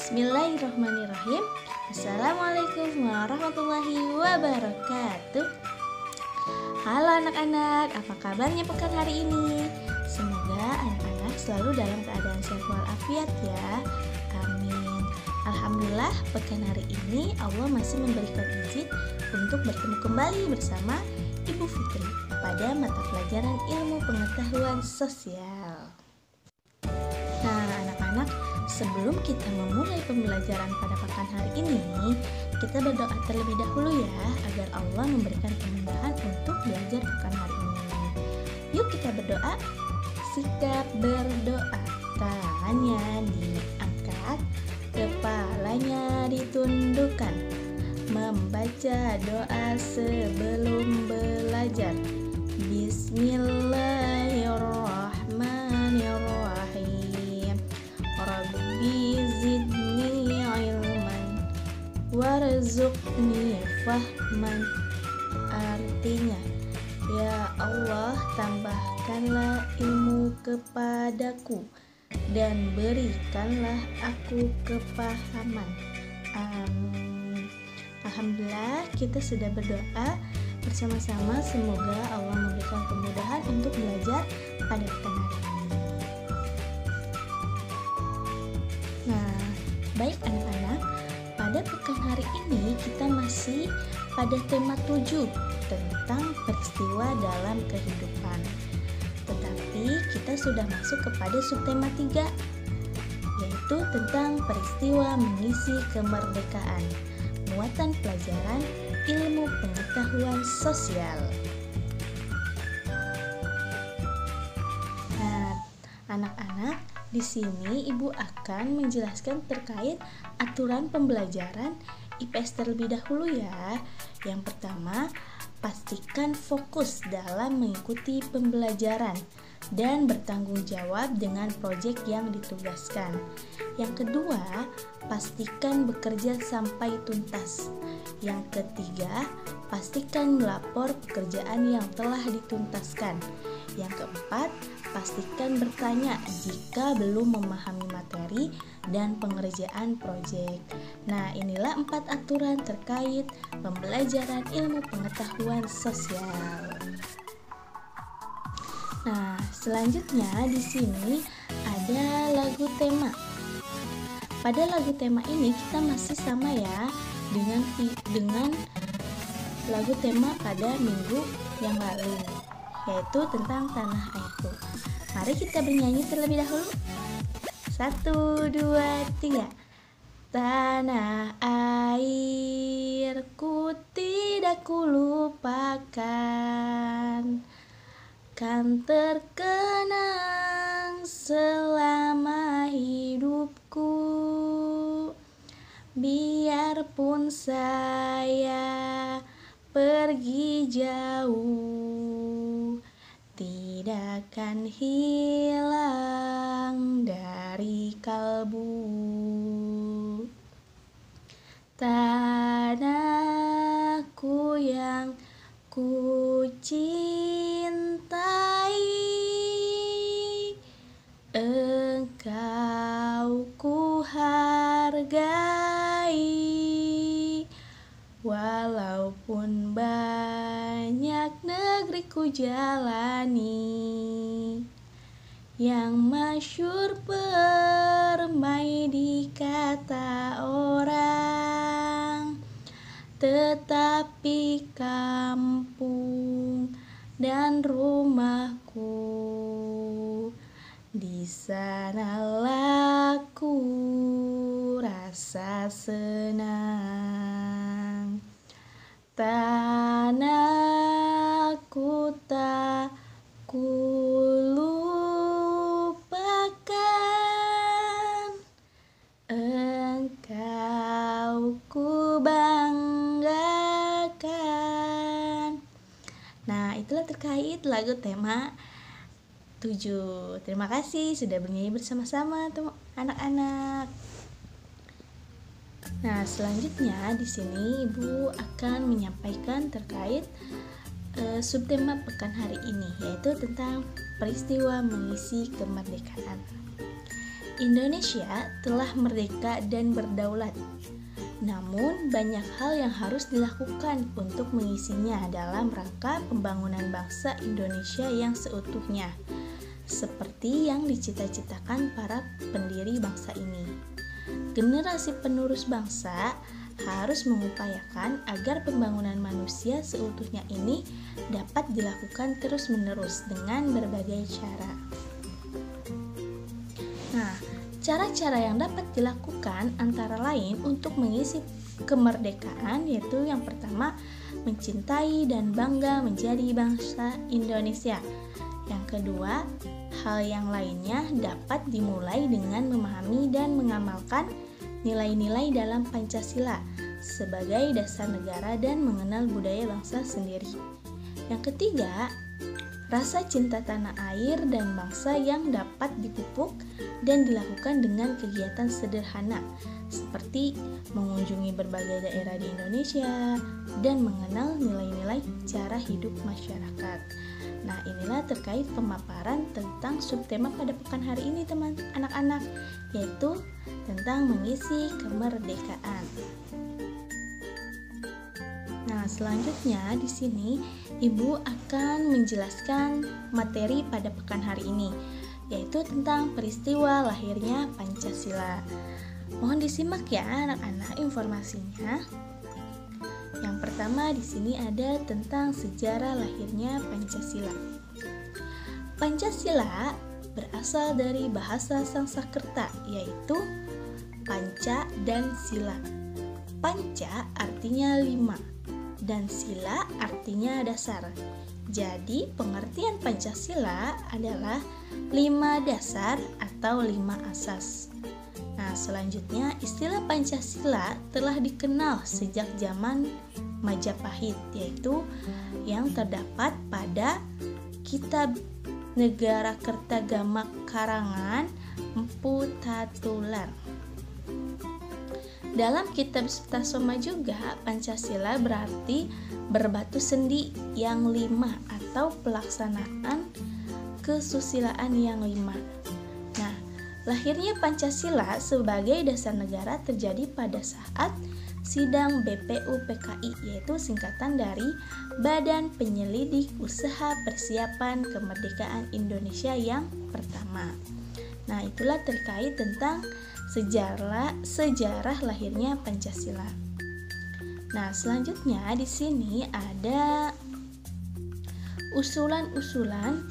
Bismillahirrahmanirrahim. Assalamualaikum warahmatullahi wabarakatuh. Halo anak-anak, apa kabarnya pekan hari ini? Semoga anak-anak selalu dalam keadaan sehat walafiat ya. Amin. Alhamdulillah, pekan hari ini Allah masih memberikan izin untuk bertemu kembali bersama Ibu Fitri pada mata pelajaran ilmu pengetahuan sosial. Nah, anak-anak, sebelum kita memulai pembelajaran pada pekan hari ini, kita berdoa terlebih dahulu ya, agar Allah memberikan kemudahan untuk belajar pekan hari ini. Yuk kita berdoa. Sikap berdoa, tangannya diangkat, kepalanya ditundukkan, membaca doa sebelum belajar. Bismillahirrahmanirrahim. Rabbi zidni ilman warzuqni fahman. Artinya, ya Allah, tambahkanlah ilmu kepadaku dan berikanlah aku kepahaman. Amin. Alhamdulillah, kita sudah berdoa bersama-sama. Semoga Allah memberikan kemudahan untuk belajar pada pekan hari ini. Nah, baik anak-anak, pada pekan hari ini kita masih pada tema 7 tentang peristiwa dalam kehidupan. Tetapi kita sudah masuk kepada subtema 3, yaitu tentang peristiwa mengisi kemerdekaan, muatan pelajaran ilmu pengetahuan sosial. Nah, anak-anak, di sini Ibu akan menjelaskan terkait aturan pembelajaran IPS terlebih dahulu ya. Yang pertama, pastikan fokus dalam mengikuti pembelajaran dan bertanggung jawab dengan proyek yang ditugaskan. Yang kedua, pastikan bekerja sampai tuntas. Yang ketiga, pastikan melapor pekerjaan yang telah dituntaskan. Yang keempat, pastikan bertanya jika belum memahami materi dan pengerjaan proyek. Nah, inilah 4 aturan terkait pembelajaran ilmu pengetahuan sosial. Nah, selanjutnya di sini ada lagu tema. Pada lagu tema ini kita masih sama ya dengan lagu tema pada minggu yang lalu, yaitu tentang tanah airku. Mari kita bernyanyi terlebih dahulu. 1, 2, 3. Tanah airku tidak kulupakan, kan terkenang selama hidupku. Biarpun saya pergi jauh, tidak akan hilang dari kalbu. Tanahku yang ku cintai, engkau ku hargai. Walaupun banyak negeri ku jalani, yang masyhur permai di kata orang, tetapi kampung dan rumahku, di sanalah ku rasa senang. Tanahku tak kulupakan, engkau ku banggakan. Nah, itulah terkait lagu tema 7. Terima kasih sudah bernyanyi bersama-sama anak-anak. Nah, selanjutnya di sini Ibu akan menyampaikan terkait subtema pekan hari ini, yaitu tentang peristiwa mengisi kemerdekaan. Indonesia telah merdeka dan berdaulat. Namun, banyak hal yang harus dilakukan untuk mengisinya dalam rangka pembangunan bangsa Indonesia yang seutuhnya, seperti yang dicita-citakan para pendiri bangsa ini. Generasi penerus bangsa harus mengupayakan agar pembangunan manusia seutuhnya ini dapat dilakukan terus-menerus dengan berbagai cara. Nah, cara-cara yang dapat dilakukan antara lain untuk mengisi kemerdekaan yaitu yang pertama, mencintai dan bangga menjadi bangsa Indonesia. Yang kedua, hal yang lainnya dapat dimulai dengan memahami dan mengamalkan nilai-nilai dalam Pancasila sebagai dasar negara dan mengenal budaya bangsa sendiri. Yang ketiga, rasa cinta tanah air dan bangsa yang dapat dipupuk dan dilakukan dengan kegiatan sederhana seperti mengunjungi berbagai daerah di Indonesia dan mengenal nilai-nilai cara hidup masyarakat. Nah, inilah terkait pemaparan tentang subtema pada pekan hari ini anak-anak, yaitu tentang mengisi kemerdekaan. Nah, selanjutnya di sini Ibu akan menjelaskan materi pada pekan hari ini, yaitu tentang peristiwa lahirnya Pancasila. Mohon disimak ya anak-anak informasinya. Yang pertama di sini ada tentang sejarah lahirnya Pancasila. Pancasila berasal dari bahasa Sanskerta, yaitu panca dan sila. Panca artinya 5 dan sila artinya dasar. Jadi pengertian Pancasila adalah 5 dasar atau 5 asas. Nah, selanjutnya istilah Pancasila telah dikenal sejak zaman Majapahit, yaitu yang terdapat pada Kitab Negara Kertagama karangan Empu Tatular. Dalam kitab Sutasoma juga, Pancasila berarti berbatu sendi yang 5 atau pelaksanaan kesusilaan yang 5. Nah, lahirnya Pancasila sebagai dasar negara terjadi pada saat sidang BPUPKI, yaitu singkatan dari Badan Penyelidik Usaha Persiapan Kemerdekaan Indonesia yang pertama. Nah, itulah terkait tentang sejarah lahirnya Pancasila. Nah, selanjutnya di sini ada usulan-usulan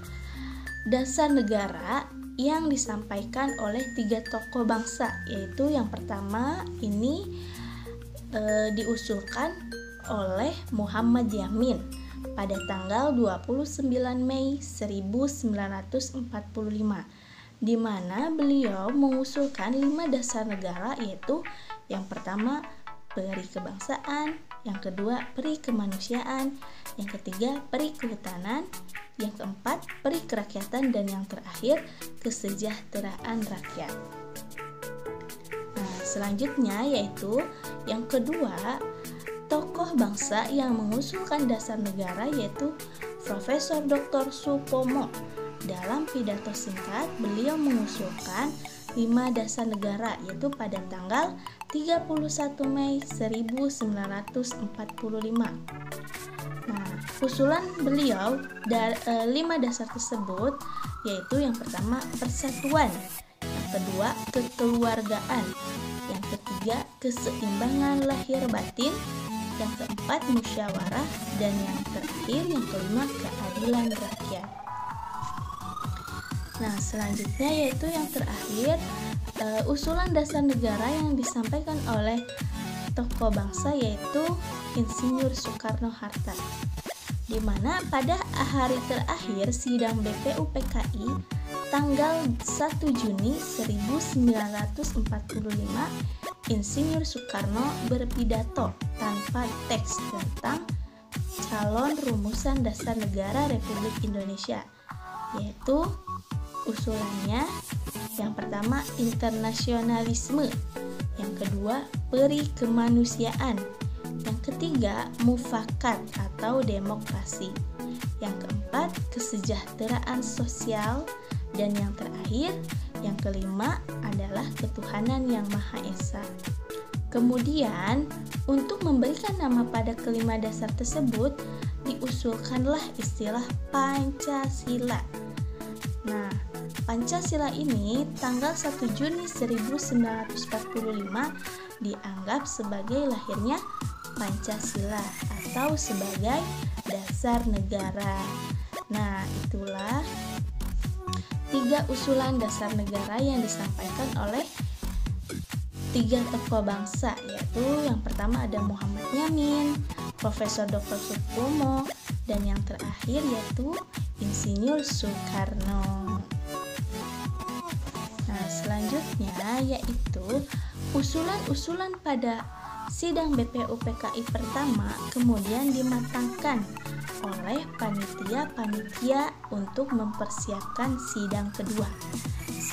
dasar negara yang disampaikan oleh 3 tokoh bangsa, yaitu yang pertama ini diusulkan oleh Muhammad Yamin pada tanggal 29 Mei 1945, di mana beliau mengusulkan 5 dasar negara, yaitu yang pertama peri kebangsaan, yang kedua peri kemanusiaan, yang ketiga peri kehutanan, yang keempat peri kerakyatan, dan yang terakhir kesejahteraan rakyat. Nah, selanjutnya yaitu yang kedua, tokoh bangsa yang mengusulkan dasar negara yaitu Profesor Dr. Supomo. Dalam pidato singkat, beliau mengusulkan 5 dasar negara, yaitu pada tanggal 31 Mei 1945. Nah, usulan beliau 5 dasar tersebut yaitu yang pertama persatuan, yang kedua kekeluargaan, yang ketiga keseimbangan lahir batin, yang keempat musyawarah, dan yang terakhir yang kelima keadilan rakyat. Nah, selanjutnya yaitu yang terakhir usulan dasar negara yang disampaikan oleh tokoh bangsa yaitu Insinyur Soekarno-Hatta, di mana pada hari terakhir sidang BPUPKI tanggal 1 Juni 1945, Insinyur Soekarno berpidato tanpa teks tentang calon rumusan dasar negara Republik Indonesia, yaitu usulannya yang pertama internasionalisme, yang kedua peri kemanusiaan, yang ketiga mufakat atau demokrasi, yang keempat kesejahteraan sosial, dan yang terakhir yang kelima adalah ketuhanan yang Maha Esa. Kemudian, untuk memberikan nama pada kelima dasar tersebut, diusulkanlah istilah Pancasila. Nah, Pancasila ini tanggal 1 Juni 1945 dianggap sebagai lahirnya Pancasila atau sebagai dasar negara. Nah, itulah 3 usulan dasar negara yang disampaikan oleh 3 tokoh bangsa, yaitu yang pertama ada Muhammad Yamin, Profesor Dr. Supomo, dan yang terakhir yaitu Insinyur Soekarno. Nah, selanjutnya yaitu usulan-usulan pada sidang BPUPKI pertama kemudian dimatangkan oleh panitia-panitia untuk mempersiapkan sidang kedua.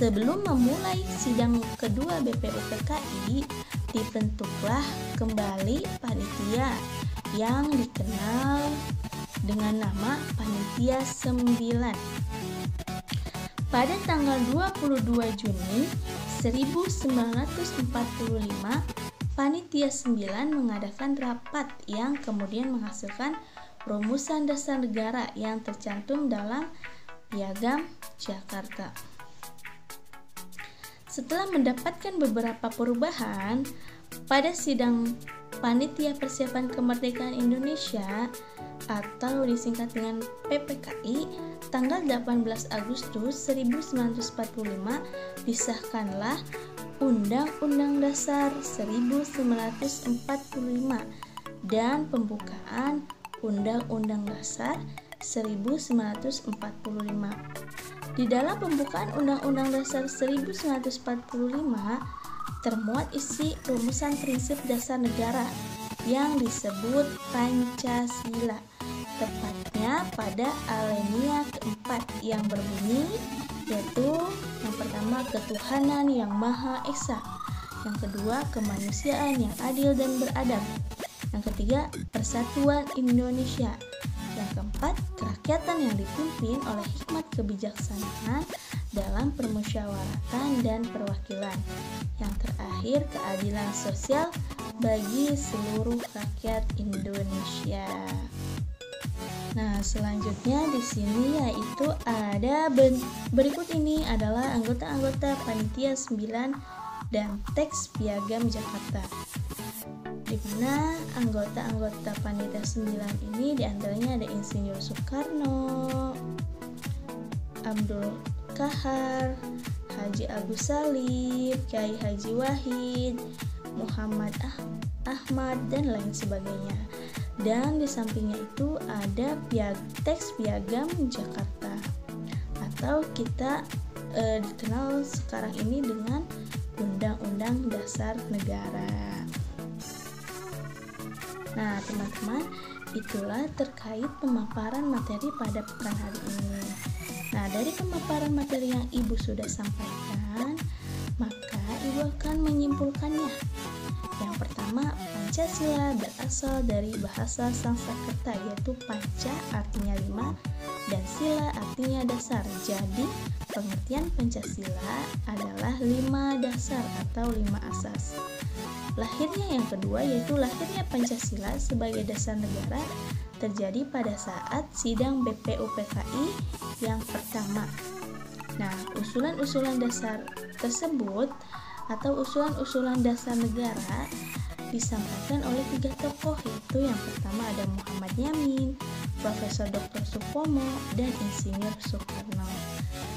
Sebelum memulai sidang kedua BPUPKI, dibentuklah kembali panitia yang dikenal dengan nama Panitia 9. Pada tanggal 22 Juni 1945, Panitia 9 mengadakan rapat yang kemudian menghasilkan rumusan dasar negara yang tercantum dalam Piagam Jakarta. Setelah mendapatkan beberapa perubahan, pada sidang Panitia Persiapan Kemerdekaan Indonesia atau disingkat dengan PPKI, tanggal 18 Agustus 1945 disahkanlah Undang-Undang Dasar 1945 dan pembukaan Undang-Undang Dasar 1945. Di dalam pembukaan Undang-Undang Dasar 1945 termuat isi rumusan prinsip dasar negara yang disebut Pancasila, tepatnya pada alinea keempat yang berbunyi yaitu yang pertama ketuhanan yang Maha Esa, yang kedua kemanusiaan yang adil dan beradab, yang ketiga persatuan Indonesia, yang keempat kerakyatan yang dipimpin oleh hikmat kebijaksanaan dalam permusyawaratan dan perwakilan, yang terakhir keadilan sosial bagi seluruh rakyat Indonesia. Nah, selanjutnya di sini yaitu ada berikut ini adalah anggota-anggota Panitia 9 dan teks Piagam Jakarta. Di mana anggota-anggota Panitia 9 ini diantaranya ada Insinyur Soekarno, Abdul Kahar, Haji Agus Salim, Kiai Haji Wahid, Muhammad Ahmad, dan lain sebagainya. Dan di sampingnya itu ada teks Piagam Jakarta atau kita dikenal sekarang ini dengan Undang-Undang Dasar Negara. Nah, teman-teman, itulah terkait pemaparan materi pada pekan hari ini. Nah, dari pemaparan materi yang Ibu sudah sampaikan, maka Ibu akan menyimpulkannya. Yang pertama, Pancasila berasal dari bahasa Sanskerta yaitu panca artinya 5 dan sila artinya dasar. Jadi, pengertian Pancasila adalah 5 dasar atau 5 asas. Lahirnya yang kedua yaitu lahirnya Pancasila sebagai dasar negara terjadi pada saat sidang BPUPKI yang pertama. Nah, usulan-usulan dasar tersebut atau usulan-usulan dasar negara disampaikan oleh 3 tokoh, yaitu yang pertama ada Muhammad Yamin, Profesor Dr. Supomo, dan Insinyur Soekarno.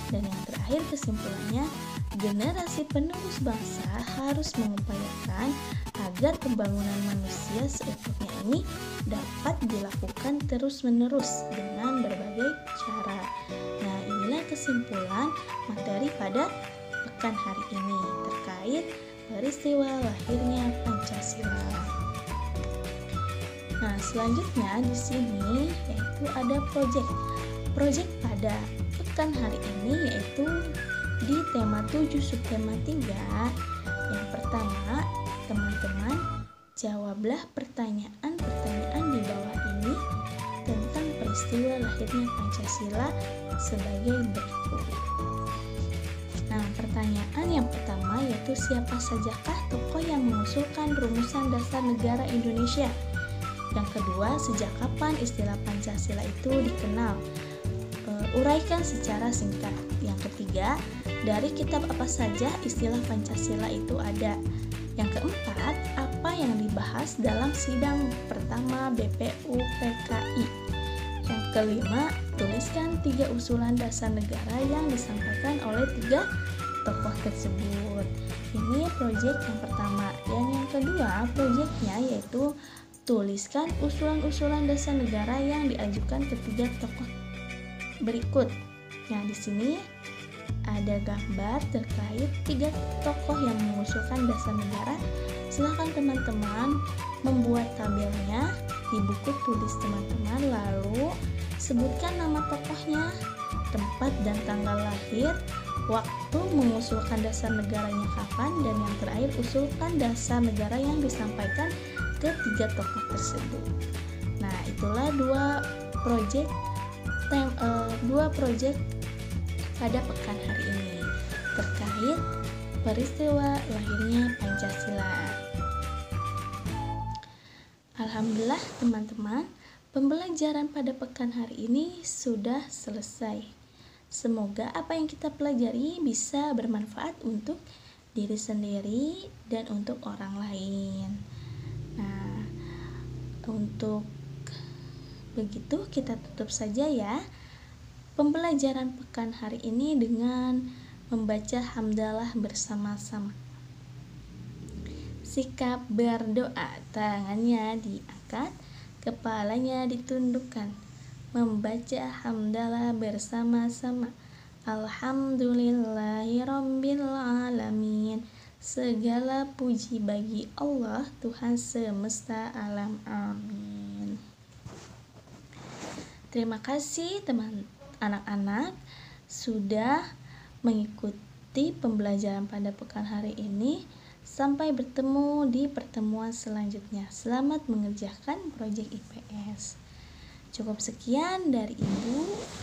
Dan yang terakhir kesimpulannya, generasi penerus bangsa harus mengupayakan agar pembangunan manusia seutuhnya ini dapat dilakukan terus-menerus dengan berbagai cara. Nah, inilah kesimpulan materi pada pekan hari ini terkait peristiwa lahirnya Pancasila. Nah, selanjutnya di sini yaitu ada proyek pada pekan hari ini yaitu di tema 7 subtema 3. Yang pertama, teman-teman jawablah pertanyaan-pertanyaan di bawah ini tentang peristiwa lahirnya Pancasila sebagai berikut. Nah, pertanyaan yang pertama yaitu siapa sajakah tokoh yang mengusulkan rumusan dasar negara Indonesia? Yang kedua, sejak kapan istilah Pancasila itu dikenal? Uraikan secara singkat. Yang ketiga, dari kitab apa saja istilah Pancasila itu ada? Yang keempat, apa yang dibahas dalam sidang pertama BPUPKI? Yang kelima, tuliskan 3 usulan dasar negara yang disampaikan oleh 3 tokoh tersebut. Ini proyek yang pertama. Dan yang kedua, proyeknya yaitu tuliskan usulan-usulan dasar negara yang diajukan ketiga tokoh berikut. Nah, di sini ada gambar terkait 3 tokoh yang mengusulkan dasar negara. Silahkan teman-teman membuat tabelnya di buku tulis teman-teman, lalu sebutkan nama tokohnya, tempat dan tanggal lahir, waktu mengusulkan dasar negaranya kapan, dan yang terakhir usulkan dasar negara yang disampaikan ke 3 tokoh tersebut. Nah, itulah dua proyek pada pekan hari ini terkait peristiwa lahirnya Pancasila. Alhamdulillah teman-teman, pembelajaran pada pekan hari ini sudah selesai. Semoga apa yang kita pelajari bisa bermanfaat untuk diri sendiri dan untuk orang lain. Nah, untuk begitu kita tutup saja ya pembelajaran pekan hari ini dengan membaca hamdalah bersama-sama. Sikap berdoa, tangannya diangkat, kepalanya ditundukkan. Membaca hamdalah bersama-sama. Alhamdulillahirabbil alamin. Segala puji bagi Allah, Tuhan semesta alam. Amin. Terima kasih anak-anak sudah mengikuti pembelajaran pada pekan hari ini. Sampai bertemu di pertemuan selanjutnya. Selamat mengerjakan proyek IPS. Cukup sekian dari Ibu,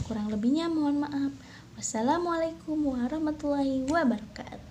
kurang lebihnya mohon maaf. Wassalamualaikum warahmatullahi wabarakatuh.